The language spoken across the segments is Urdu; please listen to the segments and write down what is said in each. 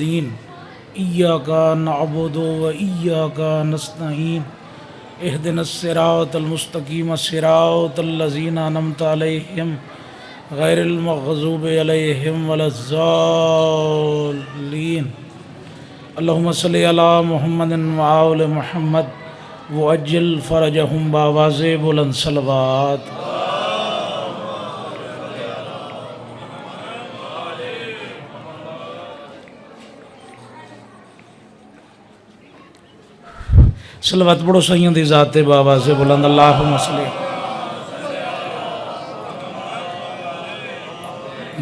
الدین ایاک نعبد و ایاک نستعین اہدنا الصراط المستقیم صراط الذین انعمت علیہم غیر المغضوب علیہم ولا الضالین اللہم صلی علی محمد وآل محمد وعجل فرجہم بآواز بلند صلوات۔ صلوات پڑھو سیدی دی ذات بآواز بلند اللہم صلی۔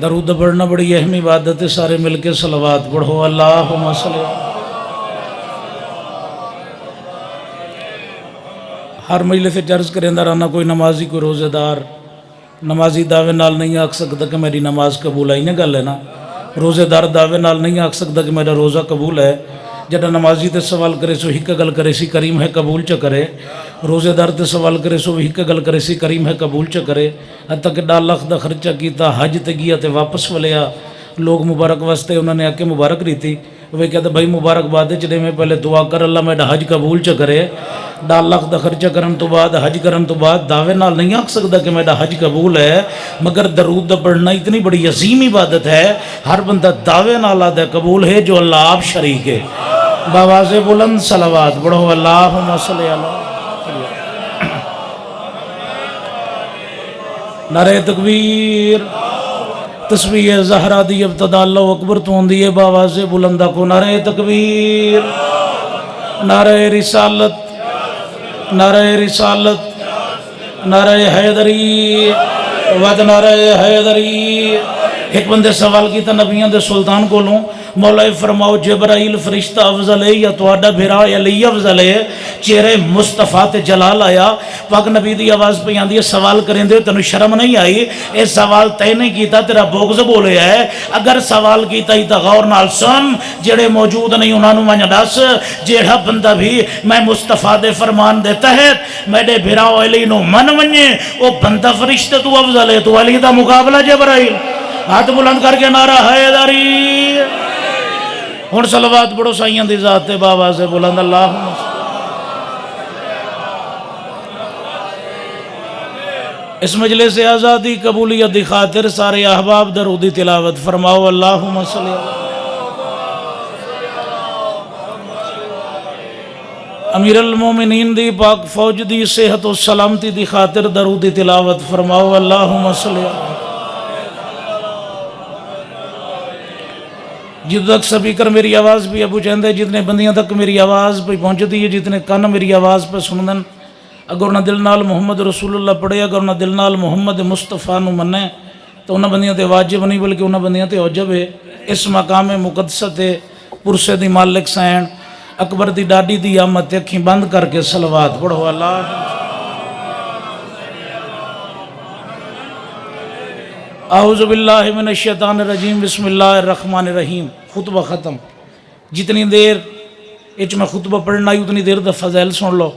درود پڑھنا بڑی اہم عبادت ہے، سارے مل کے صلوات پڑھو اللہم صلی۔ ہر مجلس سے عرض کریں رہنا کوئی نمازی کوئی روزے دار نمازی دعوے نال نہیں آکھ سکتا کہ میری نماز قبول ہے، یہ گل ہے نا۔ روزے دار دعوے نال نہیں آکھ سکتا کہ میرا روزہ قبول ہے۔ جڑا نمازی تے سوال کرے سو ہک گل کرے سی کریم ہے قبول چ کرے، روزے دار تے سوال کرے سو ہک گل کرے سی کریم ہے قبول چ کرے۔ حتیٰ کہ 2 لاکھ دا خرچہ کیتا حج تے گیا تے واپس ولیا، لوگ مبارک واسطے انہوں نے آکے مبارک رہتی، وہ کہتے بھائی مبارک باد چلے میں پہلے دعا کر اللہ میرا حج قبول چ کرے۔ 2 لاکھ دا خرچہ کرن تو بعد حج کرن تو بعد دعوے نال نہیں آکھ سکتا کہ میرا حج قبول ہے، مگر درود دا پڑھنا اتنی بڑی عظیم عبادت ہے، ہر بندہ دعوے نال آدھا قبول ہے جو اللہ آپ شریک ہے۔ بآواز بلند صلوات پڑھو اللہم صلی علی۔ نعرہ تکبیر، تسبیح زہرا دی ابتدا اللہ اکبر تو ہوندی ہے، بآواز بلندہ کو نعرہ تکبیر، نعرہ رسالت، نعرہ رسالت، نعرہ حیدری ود نعرہ حیدری۔ ایک بندے سوال کیتا نبیوں دے سلطان کو لوں، مولا فرماؤ جبرائیل فرشتہ افضل ہے یا تواڈا بھرا علی افضل ہے؟ چہرے مصطفیٰ تے جلال آیا، پاک نبی دی آواز پہ آندی ہے سوال کریں دے تنو شرم نہیں آئی؟ اے سوال تے نہیں کیتا تیرا بغض بولے ہے، اگر سوال کیتا ہی تا غور نال سن، جڑے موجود نہیں انہاں نوں میں دس، جیڑا بندہ بھی میں مصطفیٰ دے فرمان دے تحت میرے بھرا علی نو من ونجے او بندہ فرشتہ تو افضل ہے، تو علی دا مقابلہ جبرائیل۔ ہاتھ بلند کر کے نعرہ حیدری۔ ہن صلوات پڑھو سائیاں دی ذات تے بآواز بلند اللہم۔ اس مجلس سے آزادی قبولیت دی خاطر سارے احباب درودی تلاوت فرماؤ اللہم صلی۔ امیر المومنین دی پاک فوج دی صحت و سلامتی دی خاطر درودی تلاوت فرماؤ اللہم صلی۔ جتنے تک سپیکر میری آواز بھی ابو چاہندے، جتنے بندیاں تک میری آواز پہ پہنچتی ہے، جتنے کان میری آواز پہ سندن، اگر انہاں دل نال محمد رسول اللہ پڑھے، اگر انہاں دل نال محمد مصطفیٰ نو مننے تو انہاں بندیاں تے واجب نہیں بلکہ انہاں بندیاں تے عجب ہے۔ اس مقام مقدسہ تے پرسے دی مالک سین اکبر دی ڈاڈی دی آمد تے اکھیں بند کر کے صلوات پڑھو اللہ۔ اعوذ باللہ من الشیطان الرجیم، بسم اللہ الرحمن الرحیم۔ خطبہ ختم۔ جتنی دیر اچ میں خطبہ پڑھنا ہی اتنی دیر دا فضائل سن لو،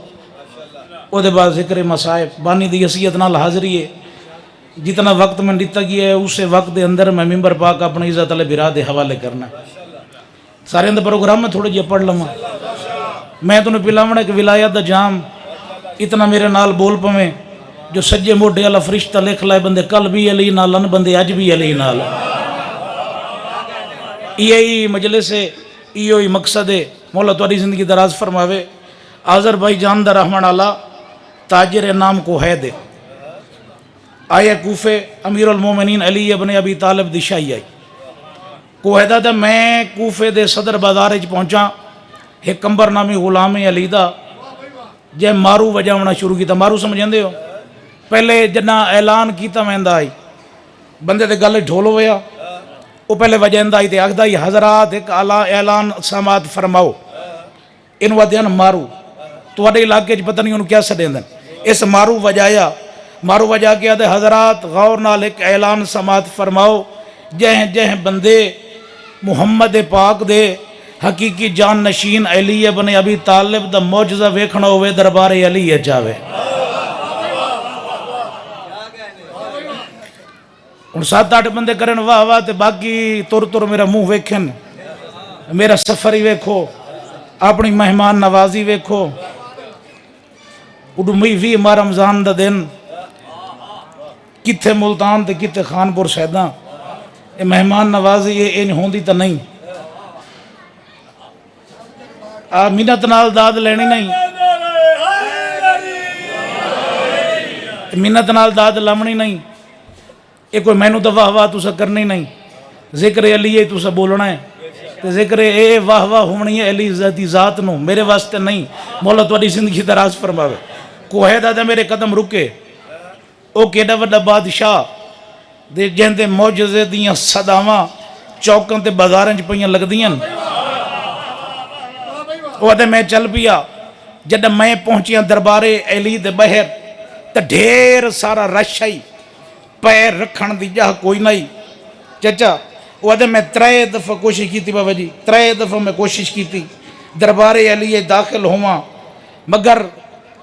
او دے بعد ذکر مسائب بانی دی حیثیت نال حاضری ہے۔ جتنا وقت میں دیتا گیا ہے اسے وقت دے اندر میں ممبر پاک اپنی عزت علی برا دے حوالے کرنا۔ سارے اندر پروگرام میں تھوڑے جی پڑھ لوں، میں تو نے پلاونا کہ ولایت دا جام اتنا میرے نال بول پویں جو سجے موڈے والا فرشتہ لکھ لائے بندے کل بھی علی نالن بندے اج بھی علی نال۔ یہی مجلس ہے، یہی مقصد ہے، مولا تمہاری زندگی دراز فرماوے۔ آذر بھائی جان دا رحمان اللہ تاجر نام کو ہے دے آیا کوفے، امیر المومنین علی ابن ابی طالب دی شاہی آئی کوہدہ دا۔ میں کوفے دے صدر بازار اچ پہنچا، ایک کمبر نامی غلام علی دا جے مارو وجاونا شروع کیتا۔ مارو سمجھیں دے ہو؟ پہلے جنا اعلان کیتا ویندا آئی بندے دے گل ڈھول ہویا، وہ پہلے وجہندہ آئی تے آکھدا ہی حضرات ایک اعلان سماعت فرماؤ، انہوں دیان مارو تو وڈے علاقے پتہ نہیں انہوں کیا سڑیں دن۔ اس مارو وجایا، مارو وجہ کیا دے حضرات غور نال ایک اعلان سماعت فرماؤ، جہیں جہیں بندے محمد پاک دے حقیقی جان نشین علی ابن ابی طالب دا معجزہ ویکھنا ہوئے دربار علی جاوے۔ ان 7-8 بندے کرن واہ واہ تے باقی تر تر میرا منہ ویکھن میرا سفر ہی ویکھو، اپنی مہمان نوازی ویکھو، اڈمی بھی ماہ رمضان دا دن کتھے ملتان تے کتھے خانپور شہداں، یہ مہمان نوازی یہ انج ہوندی تا نہیں، منت نال داد لینی نہیں، منت نال داد لمنی نہیں، یہ کوئی مینو تو واہ واہ تسا کرنی نہیں، ذکر علی ہے تسا بولنا ہے، ذکر اے واہ واہ ہونی ہے علی ذاتی ذات نو، میرے واسطے نہیں، مولا تواڈی زندگی دراز فرماوے۔ کوہے دا دے میرے قدم رکے، او کیڑا وڈا بادشاہ دے جہندے معجزے دیاں صداواں چوکاں تے بازاراں چ پئیاں لگدیاں، او دے میں چل پیا، جڈ میں پہنچیاں دربارے علی دے بہر تے ڈھیر سارا رش آئی، پیر رکھن دی جگہ کوئی نہیں، چچا وہ میں 3 دفعہ کوشش کی تھی، بابا جی 3 دفعہ میں کوشش کی تھی دربار علی داخل ہوا، مگر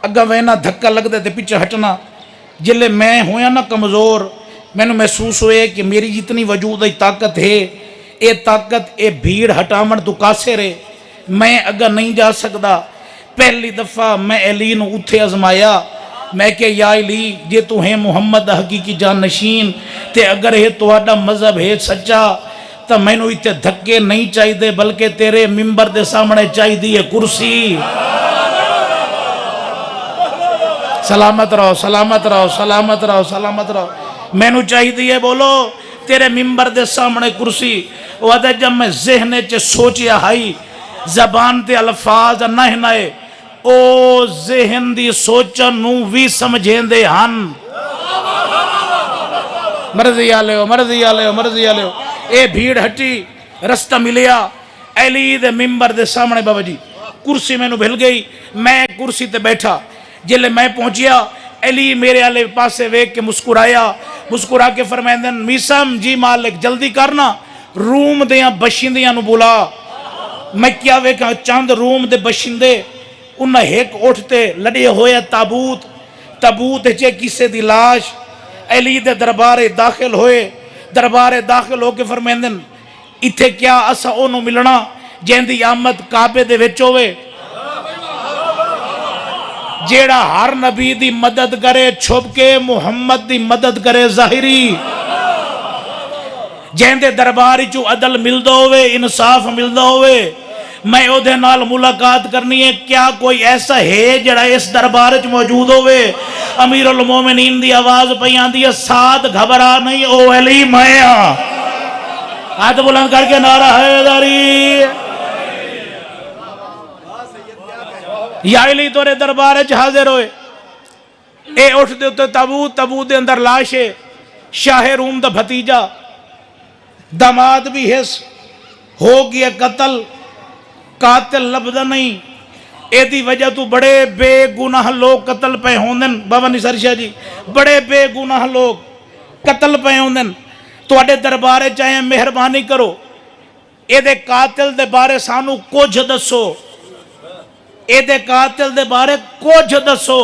اگا وینا دھکا لگ دے تے پیچھے ہٹنا، جلے میں ہویا نا کمزور، میں نے محسوس ہوئے کہ میری جتنی وجود طاقت ہے، اے طاقت اے بھیڑ ہٹامن تو کاسے رہے، میں اگا نہیں جا سکتا۔ پہلی دفعہ میں علی نو اتھے ازمایا، میں کہ یا علی جے تو ہے محمد حقیقی جانشین تے اگر ہے تو آڈا مذہب ہے سچا تو میں نو اتے دھکے نہیں چاہی دے بلکہ تیرے ممبر دے سامنے چاہی دی ہے کرسی۔ سلامت رہو سلامت رہو سلامت رہو سلامت رہو، میں نو چاہی دی ہے بولو تیرے ممبر دے سامنے کرسی۔ وعدہ جب میں ذہنے چے سوچیا ہائی زبان تے الفاظ نہ ہنائے، او ذہن دی سوچن نو بھی سمجھیں دے ہن، مرضی آلے ہو مرضی آلے ہو مرضی آلے ہو۔ اے بھیڑ ہٹی، رستہ ملیا علی دے ممبر دے سامنے، بابا جی کرسی میں نو بھل گئی، میں کرسی تے بیٹھا، جلے میں پہنچیا علی میرے آلے پاسے ویک کے مسکرایا، مسکرا کے فرمائندن میسم جی مالک جلدی کرنا، روم دیاں بشندیاں نو بلا۔ میں کیا ویکھا چاند روم دے بشندے انہاں ایک اٹھتے لڑے ہوئے تابوت، تابوت چے کسے دی لاش، علی دے دربارے داخل ہوئے، دربارے داخل ہو کے فرمیندن اتھے کیا اسا اونوں ملنا جہن دی آمد کعبے دے وچ ہوئے، جیڑا ہر نبی دی مدد کرے چھپ کے محمد دی مدد کرے ظاہری، جہن دے درباری چو عدل ملدا ہوئے انصاف ملدا ہوئے، میں او دے نال ملاقات کرنی ہے، کیا کوئی ایسا ہے جڑا اس دربار چ موجود ہوئے؟ امیر المومنین دی آواز پیان دی ساتھ گھبرا نہیں، او علی میں ہاں، ہاتھ بلند کر کے نعرہ حیدری، یا علی تورے دربار چ حاضر ہوئے۔ اے اٹھ دے تے تابوت، تابوت دے اندر لاش ہے، شاہ روم دا بھتیجا داماد بھی ہے، ہو گیا قتل، قاتل لبدہ نہیں، اے دی وجہ تو بڑے بے گناہ لوگ قتل پہ ہوندن، بابا نثار شاہ جی بڑے بے گناہ لوگ قتل پہ ہوندن، تو اڈے دربارے چاہیں مہربانی کرو اے دے قاتل دے بارے سانو کچھ دسو، اے دے قاتل دے بارے کچھ دسو۔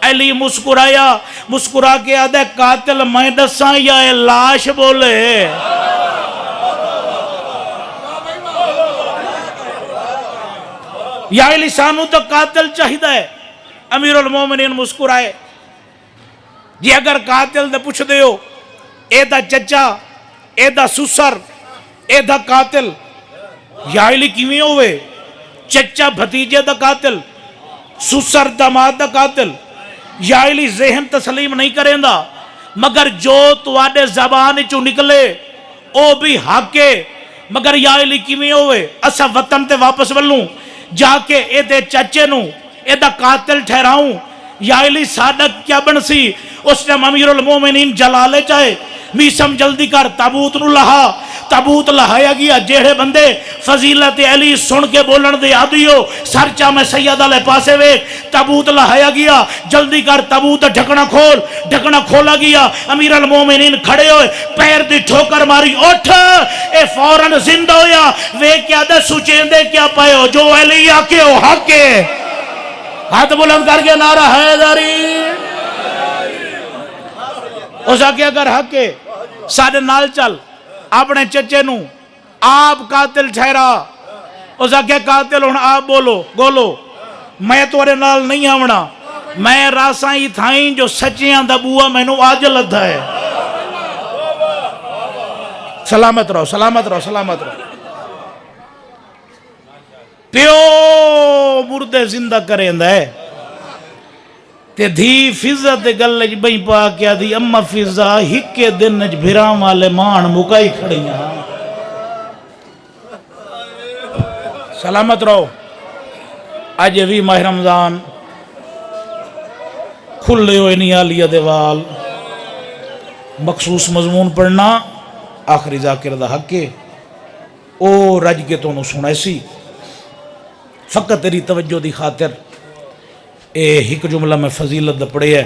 علی مسکرایا، مسکرا کے آدھے قاتل میں دساں یا اے لاش بولے، یا علی سانو تو قاتل چاہیدہ ہے۔ امیر المومنین مسکرائے، جی اگر قاتل دے پوچھ دے ہو اے دا چچا اے دا سسر اے دا قاتل، یا علی کیویں ہوئے؟ چچا بھتیجے دا قاتل، سسر داماد دا قاتل، یا علی ذہن تسلیم نہیں کریں دا، مگر جو تواڈے زبان چو نکلے او بھی حق ہے، مگر یا علی کیویں ہوئے؟ اسا وطن تے واپس ولوں جا کے اے دے چچے نو اے دا قاتل ٹھہراؤں، یا علی صادق کیا بنسی؟ اس نے امیر المومنین جلالے چاہے، میسم جلدی کر تابوت نو لہا، تابوت لہایا گیا، جیڑے بندے فضیلت علی سن کے بولن دے آدیو سرچہ میں سید علیہ پاسے وے، تابوت لہایا گیا، جلدی کر تابوت ڈھکنا کھول، ڈھکنا کھولا گیا، امیر المومنین کھڑے ہوئے، پیر دی ٹھوکر ماری، اٹھ، اے فوراں زندہ ہویا، وے کیا دے سوچیں دے کیا پائے ہو، جو علی آکے ہو حق ہے، ہاتھ بلند کر کے نعرہ حیدری، اس آکے اگر حق ہے ساڑھے نال چل، اپنے چچے نو آپ قاتل ٹھہرا، اس آکھیا قاتل ہن آپ بولو میں تورے نال نہیں آونا، میں راساں ہی تھائیں جو سچیاں دا بوا میں نو آج لدھا ہے۔ سلامت رہو سلامت رہو سلامت رہو۔ پیو مردے زندہ کریں ہے تے دھی فضا تے گلج بہی پا کیا دی اما فضا ہکے دن اج بھرام والے مان مکائی کھڑیاں۔ سلامت رہو۔ آج بھی ماہ رمضان کھلے ہوئے نہیں آلیہ دیوال، مخصوص مضمون پڑھنا آخری ذاکر دا حق کے او رج کے تو نو سنے سی، فقط تیری توجہ دی خاطر اے ہک جملہ میں فضیلت دا پڑھے ہے،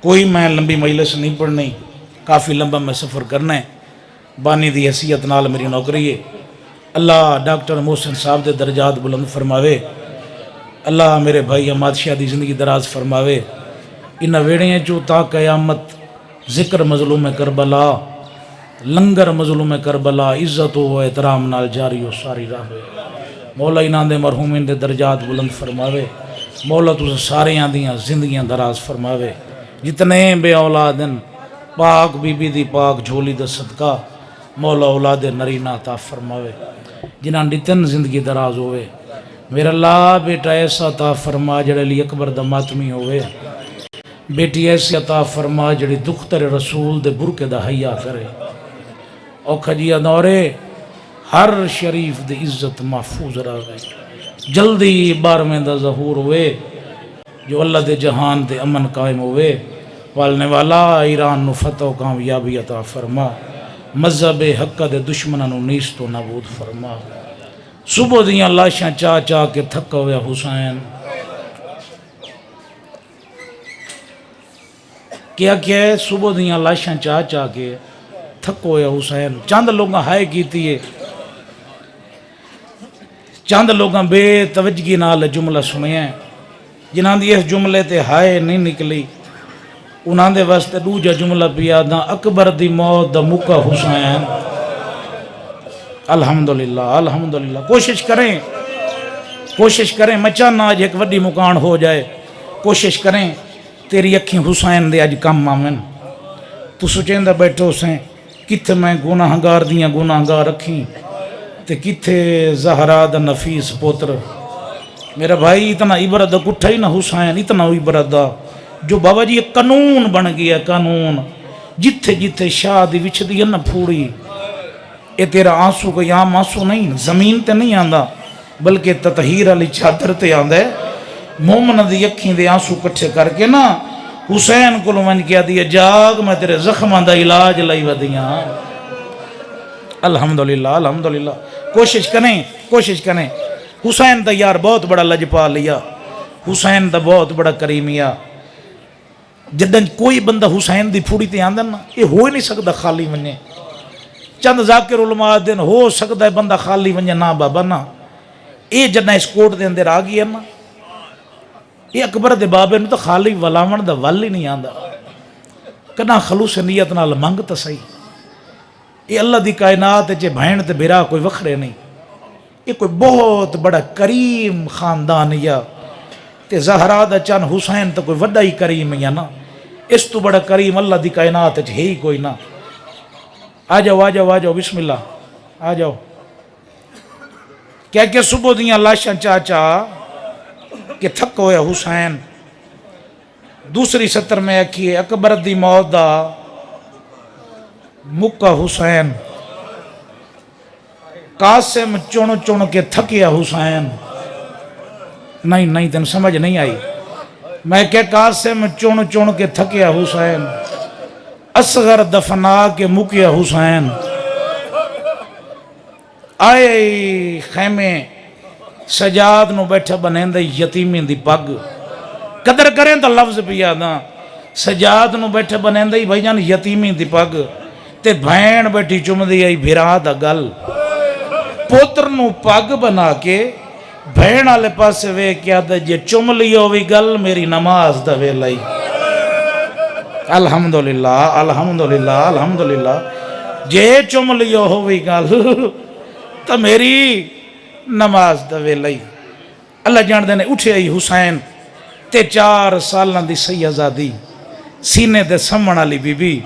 کوئی میں لمبی مجلس نہیں پڑھنی، کافی لمبا میں سفر کرنا ہے، بانی دی حیثیت نال میری نوکری ہے۔ اللہ ڈاکٹر محسن صاحب دے درجات بلند فرماوے، اللہ میرے بھائی حماد شاہ دی زندگی دراز فرماوے، انہ ویڑیاں چو تا قیامت ذکر مظلوم کربلا، لنگر مظلوم کربلا، عزت و احترام نال جاری و ساری راہوے۔ مولا انہاں دے مرحومین دے درجات بلند فرماوے، مولا تو سارے دیاں زندگیاں دراز فرماوے، جتنے بے اولادن پاک بی بی دی پاک جھولی دا صدقہ مولا اولاد نرینہ عطا فرماوے، جنہاں ڈتن زندگی دراز ہوئے۔ میرا اللہ بیٹا ایسا عطا فرما جڑے لی اکبر دا ماتمی ہوئے، بیٹی ایسی عطا فرما جڑی دختر رسول دے برکے دا حیاء کرے، او کھجیہ دورے ہر شریف دے عزت محفوظ رہے، جلدی بارمیں دا ظہور ہوئے، جو اللہ دے جہان دے امن قائم ہوئے، والنے والا ایران نو فتح و کامیابی عطا فرما، مذہب حق دے دشمنوں نو نیست و نابود فرما۔ صبح دیاں لاشاں چاہ چاہ کے تھکا ہویا حسین، کیا ہے صبح دیاں لاشاں چاہ چاہ کے تھکا ہویا حسین، چاند لوگاں ہائے کیتی ہے، چاند لوگاں بے توجگی نال جملہ سنے ہیں، جنہاں دی اس جملے تے ہائے نہیں نکلی، انہاں دے واسطے دوجا جملہ پیا دا اکبر دی موت دا مکہ حسین۔ الحمدللہ الحمدللہ، کوشش کریں میں چاہنا آج ایک وڈی مکان ہو جائے، کوشش کریں تیری اکھیں حسین دے آج کم آمن، تو سوچیں دا بیٹھو سیں کتھے میں گناہ گار دیاں گناہ گار رکھیں تے کتھے زہرا دا نفیس پوتر۔ میرا بھائی اتنا عبرت دا کٹھا ہی نہ حسین، اتنا عبرت دا جو بابا جی ایک قانون بن گیا، قانون جتھے جتھے شاہ دی وچھ دی نہ پھوڑی، اے تیرا آنسو کوئی عام آنسو نہیں، زمین تے نہیں آندا بلکہ تطہیر علی چادر تے آندا ہے۔ مومن دی اکھیں دے آنسو کٹھے کر کے نا حسین کو لمن کیا دیا جاگ میں تیرے زخماں دا علاج لائی ودیاں۔ الحمدللہ الحمدللہ، کوشش کریں۔ حسین دا یار بہت بڑا لجپا لیا، حسین دا بہت بڑا کریمیا، جدن کوئی بندہ حسین دی پھوڑی تے آندن نا یہ ہو ہی نہیں سکتا خالی ونجے، چند ذاکر علماء دن ہو سکتا ہے بندہ خالی ونجے، نا بابا نا، یہ جدن اس کوٹ دے اندر آگئی ہے نا، یہ اکبر دے بابے نو تو خالی ولاون دا ول ہی نہیں آندا، کنا خلوص نیت نال منگ تا صحیح، یہ اللہ دی کائنات چے بھین تے بھرا کوئی وکھرے نہیں، یہ کوئی بہت بڑا کریم خاندان یا تے زہرا دا چن حسین تو کوئی وڈا ہی کریم یا نا، اس تو بڑا کریم اللہ دی کائنات چے ہی کوئی نا۔ آ جاؤ بسم اللہ آ جاؤ۔ کیا کہ صبح دیاں لاشاں چاچا کہ تھک ہویا حسین، دوسری سطر میں آکھیے اکبر دی موت دا مکہ حسین، قاسم چون کے تھکیا حسین۔ نہیں تن سمجھ نہیں آئی، میں کہ قاسم چون کے تھکیا حسین، اصغر دفنا کے مکیا حسین۔ آئے خیمے سجاد نو بیٹھا بنین دے یتیمی دی پگ، قدر کریں تو لفظ پیا دا، سجاد نو بیٹھا بنین دے بھائی جان یتیمی دی پگ، تے بھین بیٹھی چم دی آئی بھرا دا گل، پوتر نو پگ بنا کے بھین آلے پاسے وے کیا دا جے چم لیو وی گل میری نماز دا وے لائی۔ الحمدللہ الحمدللہ الحمدللہ، جے چم لیو ہو وی گل تو میری نماز دا ویلا ہی اللہ جاندے نے اٹھے آئی حسین تے 4 سالاں دی سیدزادی سینے دے سمن والی بی بی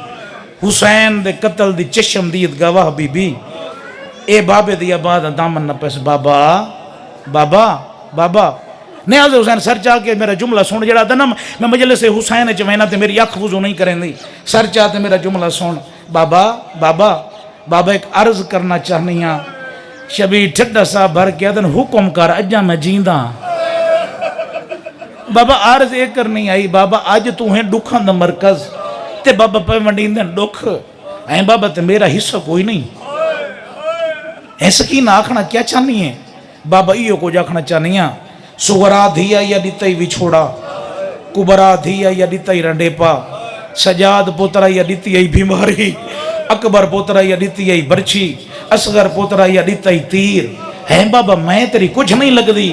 حسین دے قتل دی چشمدید گواہ بی بی اے بابے دی آباد دامن نہ پیس بابا بابا بابا نیاز حسین سر چاہ کے میرا جملہ سن جڑا تھا نا میں مجلس حسین چوینا تے میری اکھ وضو نہیں کریں دی سر چاہ تے میرا جملہ سن بابا بابا بابا ایک عرض کرنا چاہنی ہاں شبیر ٹھڈا صاحب بھر کے آدھن حکم کر اجا میں جیندہ بابا عرض ایک کرنی آئی بابا آج تو ہیں ڈکھان دا مرکز تے بابا پہ منڈیندن ڈکھ این بابا تے میرا حصہ کوئی نہیں ایسا کی نہ آکھنا کیا چاہنی ہے بابا ایو کو جاکھنا چاہنی ہاں سغرا دھیا یا دیتائی وچھوڑا کبرا دھیا یا دیتائی رنڈے پا سجاد پوترا یا دیتائی بیماری اکبر پوترا یا دیتائی برچی اصغر پوترا یا دیتائی تیر ہے بابا میں تیری کچھ نہیں لگ دی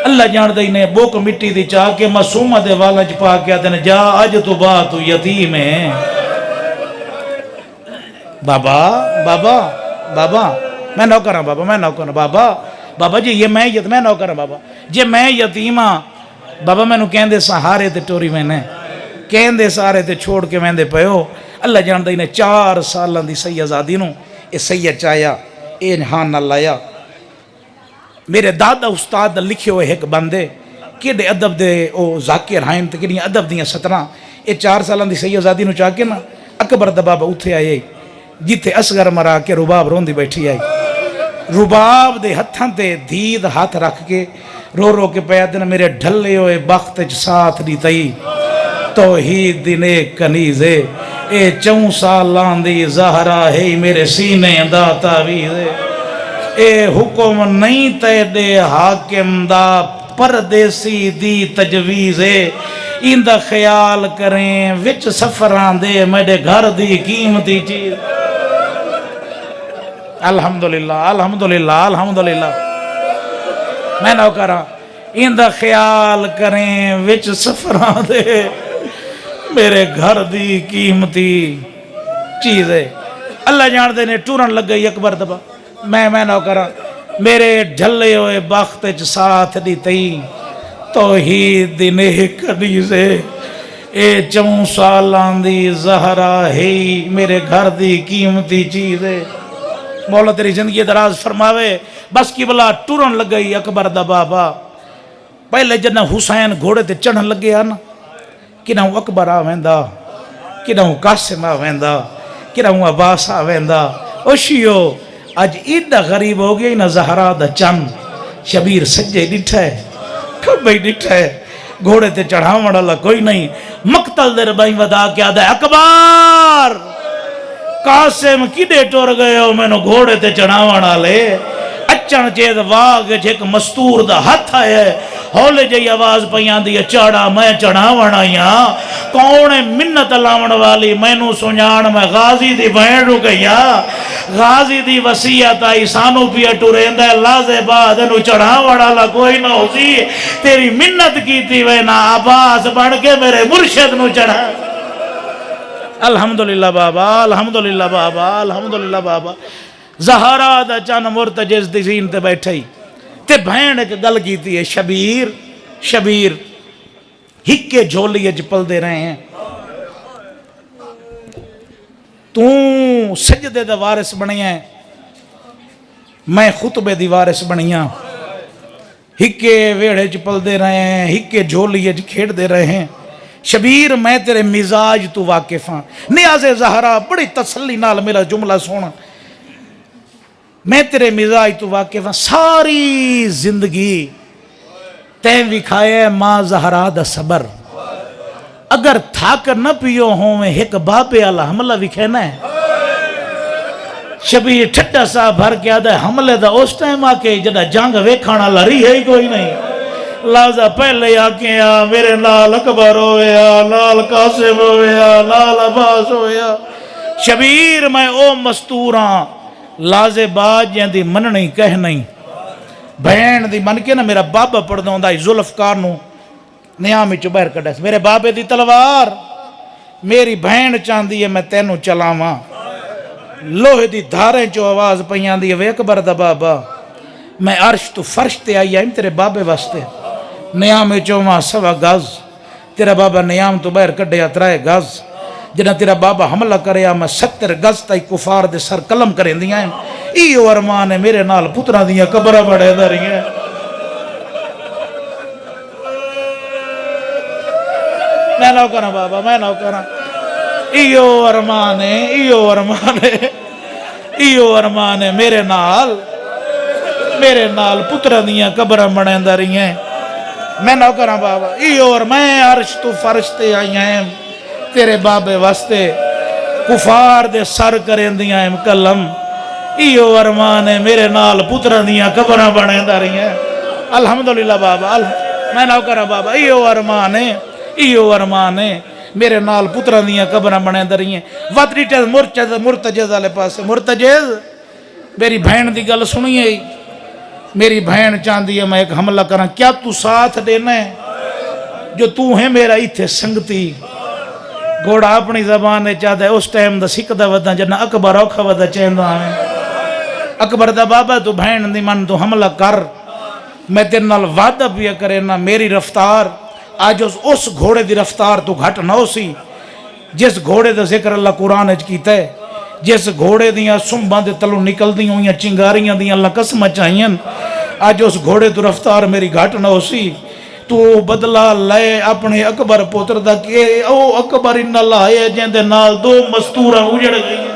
اللہ جان دئی نے بوک مٹی دی چاہ کے معصومہ دے والا چپا کے آتے نے جا آج تو بات یتیم ہے بابا بابا بابا میں نوکر ہوں بابا میں نوکر ہوں بابا بابا جی یہ میں نوکر ہوں بابا جی میں یتیم ہاں بابا میں نو کہندے سہارے تے ٹوری میں نے کہندے سہارے تے چھوڑ کے میں دے پیو اللہ جان دئی نے 4 سالان دی سیدزادی نو اے سید چاہیا اے نہان نہ لایا میرے دادا استاد لکھے ہوئے ایک بندے کیڑے ادب دے او ذاکر ہائن تے کیڑی ادب دیاں 17 اے 4 سالان دی سیدزادی نو چاہ کے نا اکبر دا بابا اتھے آئے جیتے اصغر مرا کے رباب روندی بیٹھی آئی رباب دے ہتھاں تے دید ہاتھ رکھ کے رو رو کے پیا دن میرے ڈھلے ہوئے بخت ساتھ دی تئی توحید دن ایک کنیزے اے 4 سالان دی زہرا ہے میرے سینے دا تعویذ اے حکم نہیں تے دے حاکم دا پردیسی دی تجویز ان دا خیال کریں وچ سفران دے میرے گھر دی قیمتی چیز الحمدللہ الحمدللہ الحمدللہ میں نوکرہ ان دا خیال کریں وچ سفران دے میرے گھر دی قیمتی چیز ہے اللہ جان دے نے ٹورن لگ گئی اکبر دبا میں نوکرہ میرے ڈھلے ہوئے بخت ساتھ دی تئی توحید دی نیک کنیزے اے 4 سالان دی زہرا ہے میرے گھر دی قیمتی چیز ہے مولا تیری زندگی دراز فرماوے بس کی بلا ٹورن لگ گئی اکبر دا بابا پہلے جنہ حسین گھوڑے تے چڑھن لگے آنا کنہ اکبر آویندا کنہ قاسم آویندا کنہ عباس آویندا اوشیو آج ایڈا غریب ہو گیا نہ زہرا دا چن شبیر سجے ڈٹھا ہے کھبئی ڈٹھا ہے گھوڑے تے چڑھاوڑ اللہ کوئی نہیں مقتل در بائی ودا کیا دا اکبر قاسم کدے ٹور گئے ہو میں نو گھوڑے تے چڑھاوڑ لے اچھن چید واغ جھک مستور دا ہتھ آئے ہولے جائی آواز پیان دی چڑھا میں چڑھاوڑ آئیاں کون منت لاؤن والی میں نو سنجان میں غازی دی بہن رو گیا غازی دی وسیعت آئی سانو پیا ٹورین دے لازے بعد نو چڑھاوڑ آلا کوئی نہ ہو سی تیری منت کی تھی وینا عباس بڑھ کے میرے مرشد نو چڑھا الحمدللہ بابا الحمدللہ بابا الحمدللہ بابا زہرا دا چان مرتجز دی زین تے بیٹھائی تے بہن ایک گل کی تھی شبیر شبیر ہکے جھولی اج پل دے رہے ہیں تو سجدے دا وارث بنی ہے میں خطبے دی وارث بنی ہاں ہکے ویڑے اج پل دے رہے ہیں ہکے جھولی اج کھیڑ دے رہے ہیں شبیر میں تیرے مزاج تو واقف ہاں نیاز زہرا بڑی تسلی نال میرا جملہ سونا میں تیرے مزاج تو واقف ہاں ساری زندگی تین بھی کھائے ماں زہرا دا صبر اگر تھاک نہ پیو ہوں میں ایک باپے اللہ حملہ بھی کہنا ہے شبیر ٹھٹا سا بھر کے آدھا ہے حملے دا اس ٹائم آکے جدہ جانگ ویکھانا لری ہے ہی کوئی نہیں لازہ پہلے آکے آ میرے لال اکبر ہویا لال قاسم ہویا لال عباس ہویا شبیر میں او مستوراں لازے باج جہاں دی من نہیں کہہ نہیں بہن دی من کے نا میرا بابا پڑھ دوں دا ذوالفقار نو نیامی چو بہر کڑا میرے بابے دی تلوار میری بہن چاندی ہے میں تینو چلاواں لوہے دی دھاریں چو آواز پیان دی وے اکبر دا بابا میں عرش تو فرش تے آئی آئیم تیرے بابے واسطے نیام چوما سوا گز تیرا بابا نیام تو باہر کڈیا 3 گز جنہ تیرا بابا حملہ کرے میں 70 گز تائی کفار دے سر قلم کریں دیا ہیں ایو ارمان ہے میرے نال پترہ دیا قبرہ بڑھے دا رہی ہیں میں نہ کرنا بابا میں نہ کرنا ایو ارمان ہے ایو ارمان ہے ایو ارمان ہے میرے نال پترہ دیا قبرہ بڑھے دا رہی ہیں میں نہ کرنا بابا ایو اور میں عرش تو فرش تے آئی ہیں تیرے بابے واسطے کفار دے سر کریں دیا ہیں کلم ایو ارمان ہے میرے نال پترہ دیا قبرہ بڑھیں دا رہی ہیں الحمدللہ بابا میں نہ کرنا بابا ایو ارمان ہے میرے نال پترہ دیا قبرہ بڑھیں دا رہی ہیں وقت ڈیٹیل مرتجز والے پاس مرتجز میری بہن دی گل سنیے میری بہن چاندی ہے میں ایک حملہ کرنا کیا تو ساتھ دینا ہے جو تو ہے میرا ایتھے سنگتی گھوڑا اپنی زبان نے چاہتا ہے اس ٹائم دا سکھ دا ودا جنہ اکبر اوکھا ودا چاہتا ہے اکبر دا بابا تو بہن دی من تو حملہ کر میں تیرے نال وعدہ بھی کرے نہ میری رفتار آج اس گھوڑے دی رفتار تو گھٹ نہ ہو سی جس گھوڑے دا ذکر اللہ قرآن اچ کیتا ہے جس گھوڑے دیاں سنباں دے تلوں نکل دی ہوئیاں چنگاریاں دیاں اللہ قسمہ چاہیاں آج اس گھوڑے تو رفتار میری گھٹ نہ ہو سی تو بدلہ لائے اپنے اکبر پوتر دا کہ او اکبر انہ لائے جن دے نال 2 مستورہ اجڑ گئی ہیں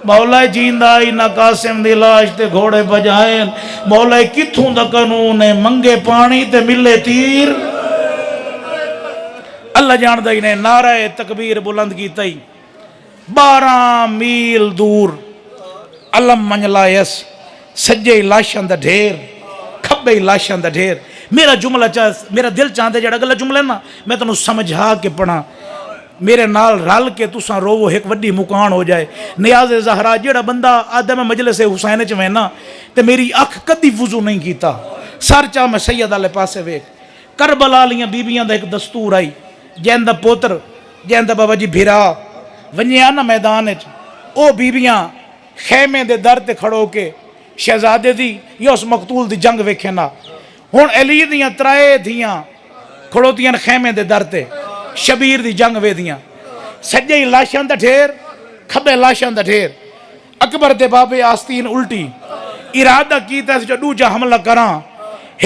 مولا جیندہ آئی نہ قاسم دی لاش تے گھوڑے بجائیں مولا کتھوں دا قانون ہے منگے پانی تے ملے تیر اللہ جان دا ہی نے نعرہ تکبیر بلند کی تئی 12 میل دور علم منجلائیس سجے لاشاں دا ڈھیر کھبے لاشاں دا ڈھیر میرا دل چاہتے جڑا اگلا جملہ نا میں تنہوں سمجھا کے پڑھا میرے نال رل کے تساں روو ایک وڈی مکان ہو جائے نیاز زہرا جڑا بندہ آدم مجلس حسین چ وینا تے میری اکھ کدی وضو نہیں کیتا سر چاہ میں سید والے پاسے ویکھ کربلا لیاں بیبیاں دا ایک دستور آئی جین دا پوتر جین دا بابا جی بھیرا ونجیا نا میدان وچ او بیبیاں خیمے دے در تے کھڑو کے شہزادے دی یا اس مقتول دی جنگ ویکھے نا ہن علی دیاں 3 دھیاں کھڑوتیاں خیمے دے در تے شبیر دی جنگ وے دیاں سجے لاشاں دا ڈھیر کھبے لاشاں دا ڈھیر اکبر دے بابے آستین الٹی ارادہ کیتا جو دوجا حملہ کراں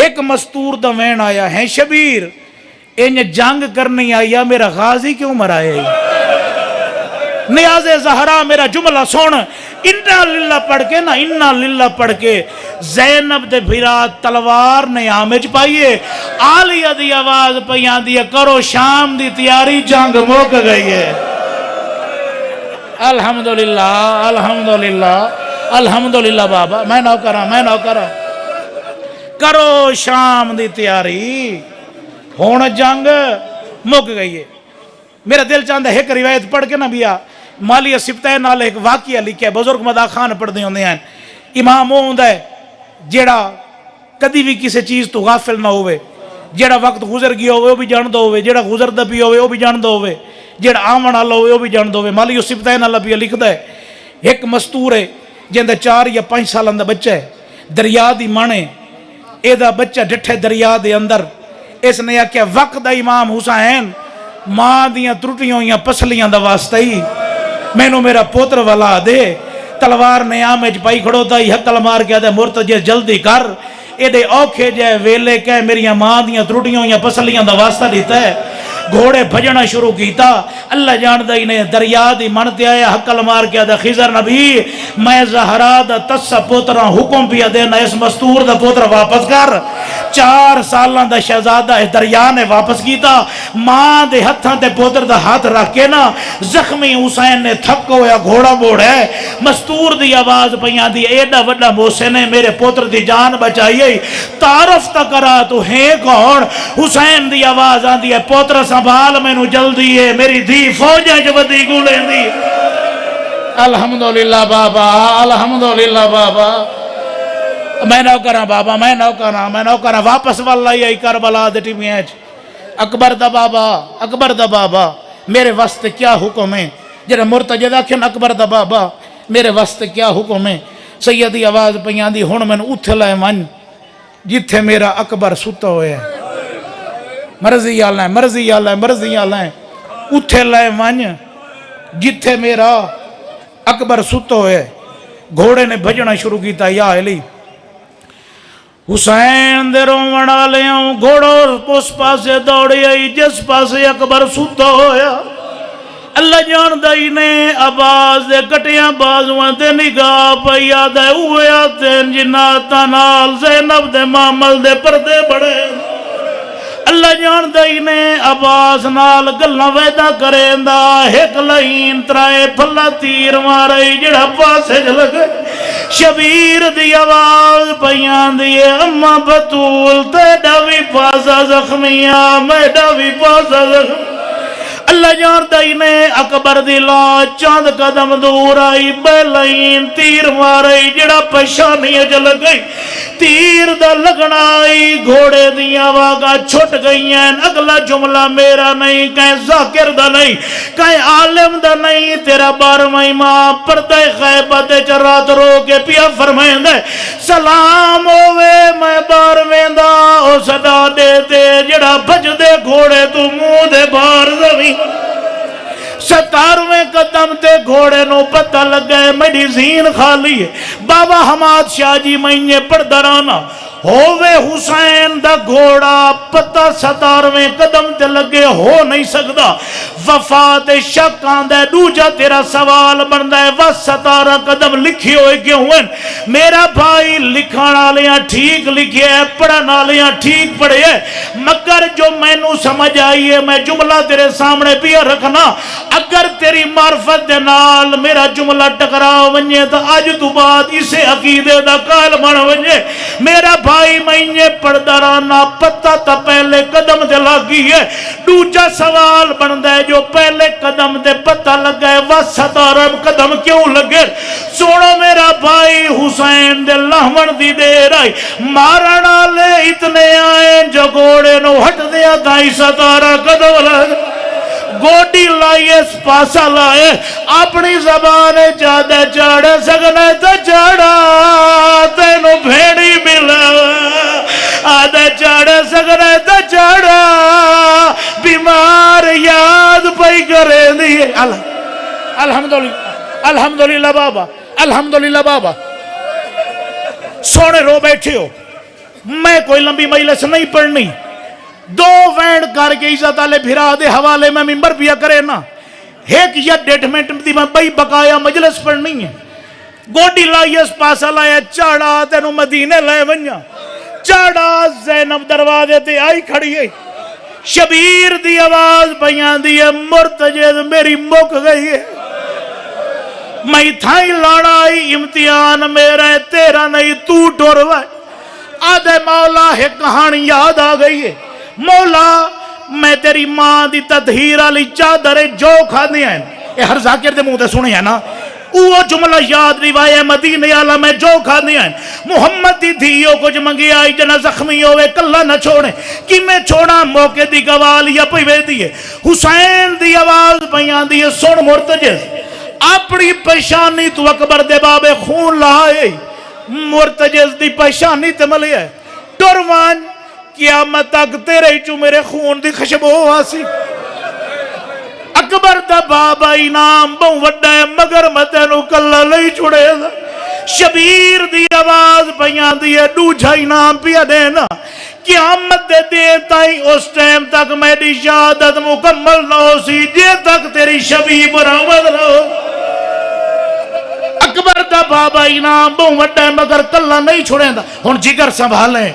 ایک مستور دا وین آیا ہے شبیر انہیں جنگ کرنی آیا میرا غازی کیوں مرائے نیاز زہرا میرا جملہ سن انہا للہ پڑھ کے نا انہا للہ پڑھ کے زینب دے بھیرا تلوار نے آمج پائیے آلیہ دی آواز پیان دیا کرو شام دی تیاری جنگ موک گئی ہے الحمدللہ الحمدللہ الحمدللہ بابا میں نہ کرا کرو شام دی تیاری ہون جنگ موک گئی ہے میرا دل چاہتا ہے ایک روایت پڑھ کے نہ بیا مالی سبتہ نال ایک واقعہ لکھا ہے بزرگ مدا خان پڑھ دے ہوندے ہیں امام وہ ہوندہ ہے جیڑا کدی بھی کسی چیز تو غافل نہ ہوئے جیڑا وقت گزر گیا ہوئے وہ بھی جان دو ہوئے جیڑا گزر دا بھی ہوئے وہ بھی جان دو ہوئے جیڑا آمن اللہ ہوئے وہ بھی جان دو ہوئے مالی سبتہ نال بھی لکھ دا ہے ایک مستور ہے جن دا 4 یا 5 سالان دا بچہ ہے دریا دی مانے اے دا بچہ ڈٹھے دریا دے اندر اس نے کیا وقت دا امام حسین ماں دیاں ترٹیوں یا پسلیاں دا واسطہ ہی میں نو میرا پوتر والا دے تلوار نے آمج پائی کھڑو تا ہی حقل مار کے دے مرتجے جلدی کر ایڈے اوکھے جائے ویلے کہ میری ماں دیاں ترٹیوں یا پسلیاں دا واسطہ دیتا ہے گھوڑے بھجنا شروع کیتا اللہ جاندہ ہی نے دریا دی منتے آیا حقل مار کے دے خضر نبی میں زہرا دا تسا پوترہ حکم پیا دینا اس مستور دا پوتر واپس کر 4 سالان دا شہزادہ دریا نے واپس کیتا ماں دے ہتھاں تے پوتر دا ہاتھ رکھ کے نا زخمی حسین نے تھک ہویا گھوڑا بوڑ ہے مستور دی آواز پیاں دی ایڈا وڈا موسے نے میرے پوتر دی جان بچائی تعارف تا کرا تو ہے کون حسین دی آواز آن دی ہے پوتر سنبھال میں نو جلدی ہے میری دھی فوجیں جو بدی گولیں دی الحمدللہ بابا الحمدللہ بابا میں نو کرا بابا میں نو کرا واپس واللہ ہی کربلا دے ٹیمیچ اکبر دا بابا میرے واسطے کیا حکم ہے جنہیں مرتجدہ کھن اکبر دا بابا میرے واسطے کیا حکم ہے سید دی آواز پیاں دی ہن مینوں اوتھے لے ون جتھے میرا اکبر ستا ہویا ہے مرضی اللہ ہے مرضی اللہ ہے مرضی اللہ ہے اوتھے لے ون جتھے میرا اکبر ستا ہویا ہے گھوڑے نے بھجنا شروع کیتا یا علی حسین دے رومن والیاں گھوڑا اس پاسے دوڑی آئی جس پاسے اکبر ستا ہویا اللہ جاندہ ہی نے آواز دے کٹیاں بازوان تے نگاہ پئی آدھے ہوئے آتے جناتاں نال زینب دے معامل دے پردے بڑے اللہ جاندہ ہی نے آواز نال گلنا ویدہ کریں دا ایک لہین ترائے پھلا تیر مارئی جڑا پاسے جلگے شبیر دی آواز پیان دیئے اما بطول تیڑا بھی پاسا زخمیاں میڈا بھی پاسا زخمیاں اللہ جاندہ ہی نے اکبر دی لاش چاند قدم دور آئی بیلین تیر مارئی جڑا پشانی جل گئی تیر دا لگنا آئی گھوڑے دیا واگا چھٹ گئی ہیں اگلا جملہ میرا نہیں کہیں ذاکر دا نہیں کہیں عالم دا نہیں تیرا بارمائی ماں پردہ خیبت چرات رو کے پیا فرمائیں دے سلام ہوئے میں بارمیں دا او صدا دیتے جڑا بج دے گھوڑے تو منہ دے بار زمین 17ویں قدم تے گھوڑے نو پتہ لگ گئے میری زین خالی ہے بابا حماد شاہ جی مہینے پر درانا ہووے حسین دا گھوڑا پتہ 17ویں قدم تے لگے ہو نہیں سکتا وفات شک آندہ دوجہ تیرا سوال بندہ ہے وہ 17 قدم لکھی ہوئے کیوں ہوئے میرا بھائی لکھانا لیاں ٹھیک لکھے ہے پڑھانا لیاں ٹھیک پڑھے ہے مگر جو میں نو سمجھ آئی ہے میں جملہ تیرے سامنے پیا رکھنا اگر تیری معرفت دے نال میرا جملہ ٹکرا ونجے تو آج تو بعد اسے عقیدے دا قائل بن ونجے میرا بھائی مہینے پردارانا پتہ تا پہلے قدم دے لگی ہے دوجہ سوال بندہ ہے جو پہلے قدم دے پتہ لگا ہے وہ 17 قدم کیوں لگے سوڑو میرا بھائی حسین دے لہمن دی دیر آئی مارنا لے اتنے آئے جو گوڑے نو ہٹ دیا تھائی 17 قدم لگا گوڑی لائے سپاسا لائے اپنی زبان جادہ چاڑے سگنے تا چاڑا تینو بھیڑی ملا آدھے چاڑے سگنے تا چاڑا بیمار یاد پئی کرے دیئے الحمدللہ بابا الحمدللہ بابا سونے رو بیٹھے ہو میں کوئی لمبی مجلس نہیں پڑھنی 2 وینڈ کر کے عزت آلے بھرا دے حوالے میں ممبر پیا کرے نا ایک یا 1.5 منٹ دی میں بھائی بقایا مجلس پڑھنی ہے گوڑی لائے اس پاسا لائے چاڑا تینو مدینے لائے ونیا چاڑا زینب دروازے تے آئی کھڑی ہے شبیر دی آواز بیان دی ہے مرتجد میری مک گئی ہے میں تھائی لڑائی امتحان میرا ہے تیرا نہیں تو ڈوروائے آدھے مولا ہے کہانی یاد آ گئی ہے مولا میں تیری ماں دی تدہیر علی چادر جو کھا دیا ہے یہ ہر ذاکر دے منہ دے سنے ہیں نا وہ جملہ یاد روایہ مدینہ عالم میں جو کھا دیا ہے محمد دی دھیوں کچھ منگی آئی جنا زخمی ہوئے کلہ نہ چھوڑے کہ میں چھوڑا موقع دی گوال یا پیوے دیئے حسین دی آواز بیان دیئے سن مرتجز اپنی پیشانی تو اکبر دے باب خون لائے مرتجز دی پیشانی تے ملی ہے ڈروان قیامت تک تیرے چو میرے خون دی خشبو آسی اکبر دا بابا انام بہن وڈا ہے مگر متینو کلہ لئی چھوڑے دا شبیر دی آواز بیان دی ہے دوجہ انام پیا دینا قیامت دے دین تائی اس ٹائم تک میری شہادت مکمل نہ ہو سی جے تک تیری شبیر برآمد نہ ہو اکبر دا بابا انام بہن وڈا ہے مگر کلہ نہیں چھوڑے دا ہن جگر سنبھالیں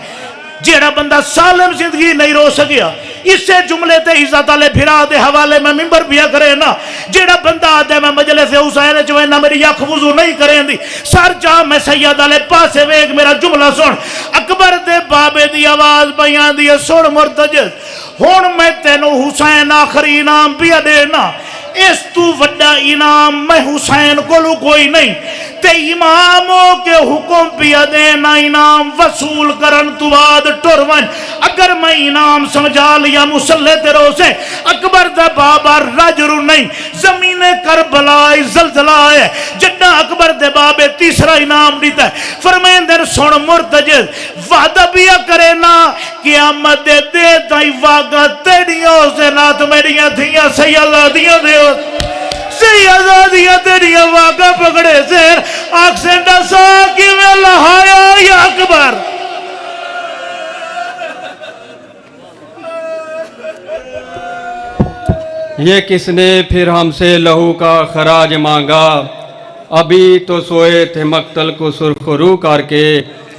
جیڑا بندہ سالم زندگی نہیں رو سکیا اس سے جملے تے عزت آلے بھرا دے حوالے میں ممبر پیا کرے نا جیڑا بندہ آدھے میں مجلس حسین چوئے نا میری یک وضو نہیں کریں دی سر جا میں سید آلے پاسے ویگ میرا جملہ سن اکبر دے بابے دی آواز بیان دی سن مرتجز ہون میں تینو حسین آخری نام پیا دینا اس تو وڈا انعام میں حسین کو کوئی نہیں تے اماموں کے حکم پیا دینا انعام وصول کرن تو بعد ٹرون اگر میں انعام سمجھا لیا مسلح تیرو سے اکبر دا بابا رجر نہیں زمین کربلا زلزلہ ہے جڈا اکبر دے بابے تیسرا انعام دیتا ہے فرمائیں در سن مرتجز وعدہ بیا کرے نا قیامت دے دے تائی واگا تیڑیوں سے نات میریاں تھیاں سیالہ دیاں دیو سیالہ دیاں تیڑیاں واگا پکڑے سیر آکسینڈا سا کی میں لہایا یا اکبر یہ کس نے پھر ہم سے لہو کا خراج مانگا ابھی تو سوئے تھے مقتل کو سرخ رو کر کے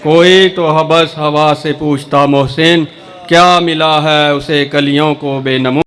کوئی تو حبس ہوا سے پوچھتا محسن کیا ملا ہے اسے کلیوں کو بے نمو